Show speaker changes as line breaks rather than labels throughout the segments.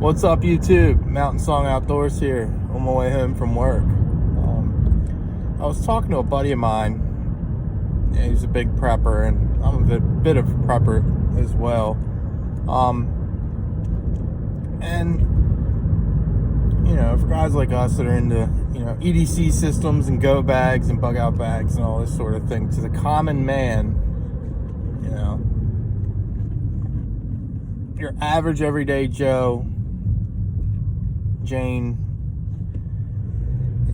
What's up, YouTube? Mountain Song Outdoors here on my way home from work. I was talking to a buddy of mine. Yeah, he's a big prepper, and I'm a bit of a prepper as well. And you know, for guys like us that are into, you know, EDC systems and go bags and bug out bags and all this sort of thing, to the common man, you know, your average everyday Joe, Jane,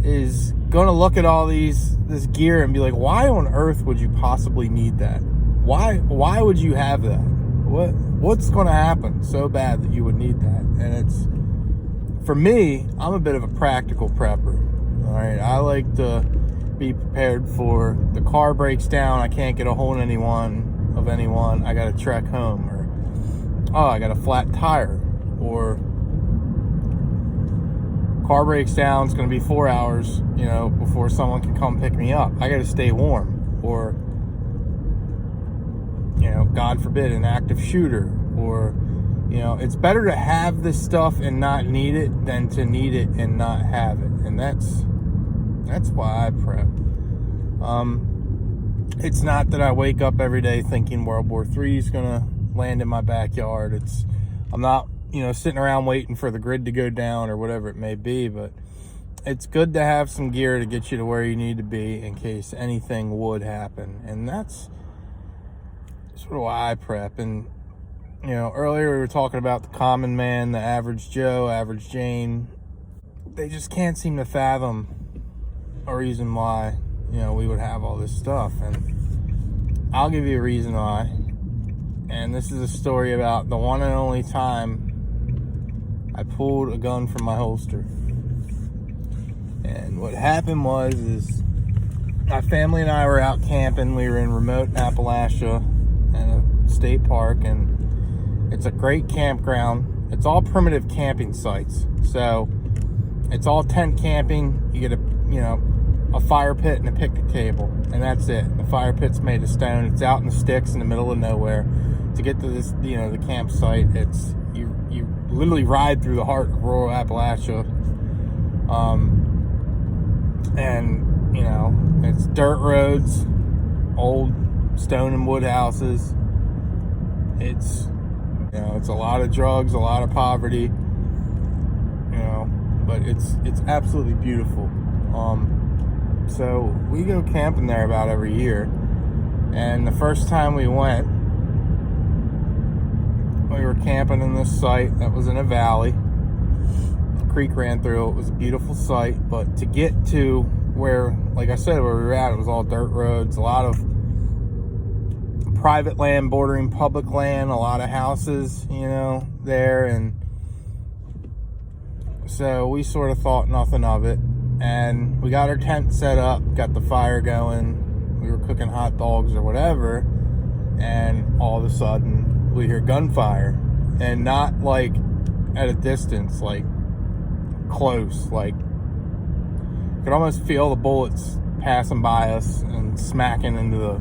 is going to look at all this gear and be like, why on earth would you possibly need that? Why would you have that? What's going to happen so bad that you would need that? And it's, for me, I'm a bit of a practical prepper. All right, I like to be prepared for the car breaks down, I can't get a hold of anyone, I got to trek home, or oh, I got a flat tire, or car breaks down, it's going to be 4 hours, you know, before someone can come pick me up. I got to stay warm. Or, you know, God forbid, an active shooter. Or, you know, it's better to have this stuff and not need it than to need it and not have it. And that's why I prep. It's not that I wake up every day thinking World War III is going to land in my backyard. I'm not, you know, sitting around waiting for the grid to go down or whatever it may be, but it's good to have some gear to get you to where you need to be in case anything would happen. And that's sort of why I prep. And, you know, earlier we were talking about the common man, the average Joe, average Jane. They just can't seem to fathom a reason why, you know, we would have all this stuff. And I'll give you a reason why. And this is a story about the one and only time I pulled a gun from my holster. And what happened is my family and I were out camping. We were in remote Appalachia in a state park, and it's a great campground. It's all primitive camping sites. So it's all tent camping. You get a fire pit and a picnic table, and that's it. The fire pit's made of stone. It's out in the sticks in the middle of nowhere. To get to this, you know, the campsite, it's you literally ride through the heart of rural Appalachia. And, you know, it's dirt roads, old stone and wood houses. It's, you know, it's a lot of drugs, a lot of poverty, you know, but it's absolutely beautiful. So we go camping there about every year. And the first time we went, we were camping in this site that was in a valley. The creek ran through it. It was a beautiful site, but to get to where, like I said, where we were at, it was all dirt roads, a lot of private land bordering public land, a lot of houses, you know, there. And so we sort of thought nothing of it. And we got our tent set up, got the fire going. We were cooking hot dogs or whatever. And all of a sudden, we hear gunfire, and not like at a distance, like close. Like you could almost feel the bullets passing by us and smacking into the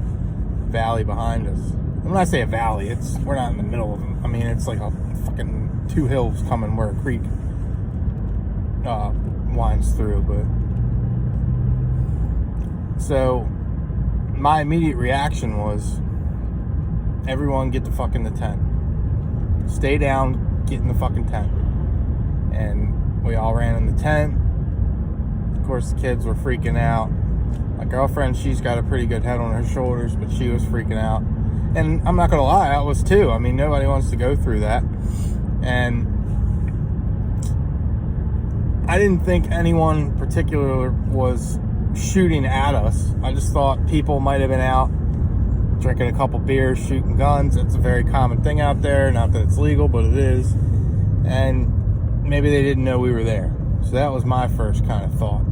valley behind us. And when I say a valley, we're not in the middle of them. I mean, it's like a fucking two hills coming where a creek winds through. But so my immediate reaction was, everyone get the fuck in the tent. Stay down, get in the fucking tent. And we all ran in the tent. Of course, the kids were freaking out. My girlfriend, she's got a pretty good head on her shoulders, but she was freaking out. And I'm not gonna lie, I was too. I mean, nobody wants to go through that. And I didn't think anyone particular was shooting at us. I just thought people might have been out drinking a couple beers, shooting guns. It's a very common thing out there. Not that it's legal, but it is. And maybe they didn't know we were there. So that was my first kind of thought.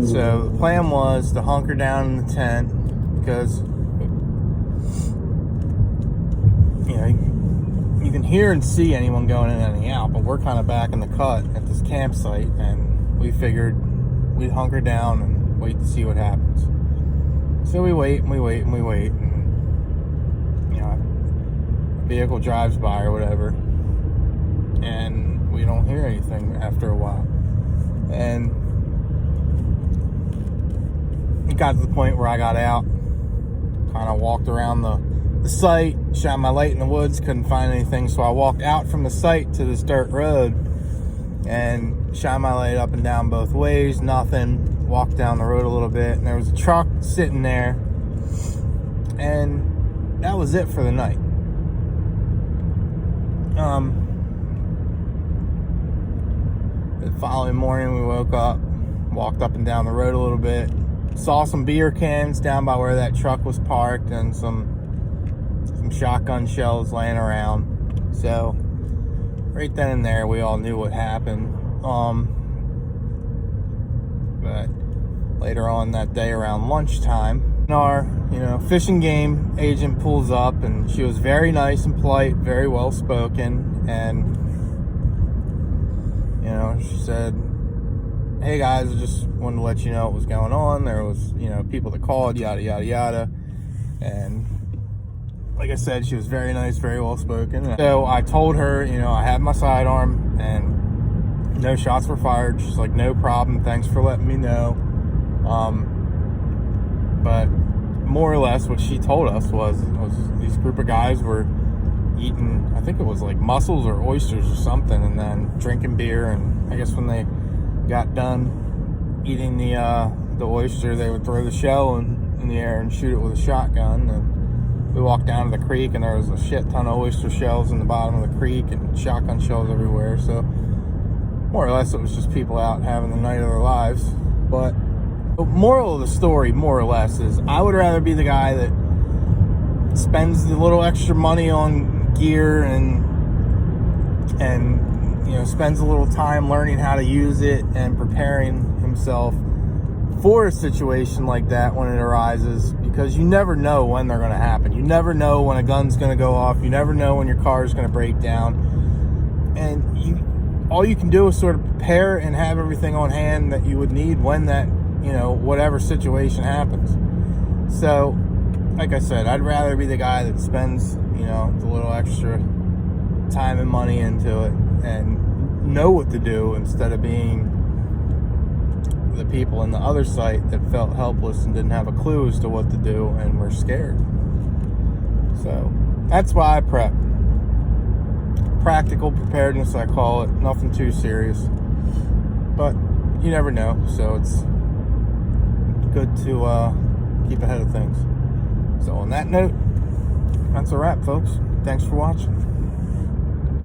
So the plan was to hunker down in the tent, because, you know, you can hear and see anyone going in and out, but we're kind of back in the cut at this campsite, and we figured we'd hunker down and wait to see what happens. So we wait and we wait and we wait. And, you know, a vehicle drives by or whatever. and we don't hear anything after a while. And it got to the point where I got out, kind of walked around the site, shot my light in the woods, couldn't find anything, so I walked out from the site to this dirt road and shot my light up and down both ways, nothing. Walked down the road a little bit, and there was a truck sitting there, and that was it for the night. The following morning we woke up, walked up and down the road a little bit, saw some beer cans down by where that truck was parked, and some shotgun shells laying around. So right then and there we all knew what happened. But later on that day around lunchtime, our fishing game agent pulls up, and she was very nice and polite, very well spoken, and she said, "Hey guys, I just wanted to let you know what was going on. There was people that called, yada yada yada." And like I said, she was very nice, very well spoken. So I told her, I had my sidearm and no shots were fired. She's like, "No problem, thanks for letting me know." But more or less what she told us was these group of guys were eating, I think it was like mussels or oysters or something, and then drinking beer. And I guess when they got done eating the oyster, they would throw the shell in the air and shoot it with a shotgun. And we walked down to the creek, and there was a shit ton of oyster shells in the bottom of the creek and shotgun shells everywhere. So more or less it was just people out having the night of their lives. But the moral of the story, more or less, is I would rather be the guy that spends the little extra money on gear and spends a little time learning how to use it and preparing himself for a situation like that when it arises, because you never know when they're going to happen. You never know when a gun's going to go off. You never know when your car is going to break down. And all you can do is sort of prepare and have everything on hand that you would need when that, whatever situation happens. So, like I said, I'd rather be the guy that spends, the little extra time and money into it and know what to do, instead of being the people in the other site that felt helpless and didn't have a clue as to what to do and were scared. So that's why I prep. Practical preparedness, I call it. Nothing too serious, but you never know, so it's good to keep ahead of things. So on that note, that's a wrap, folks. Thanks for watching.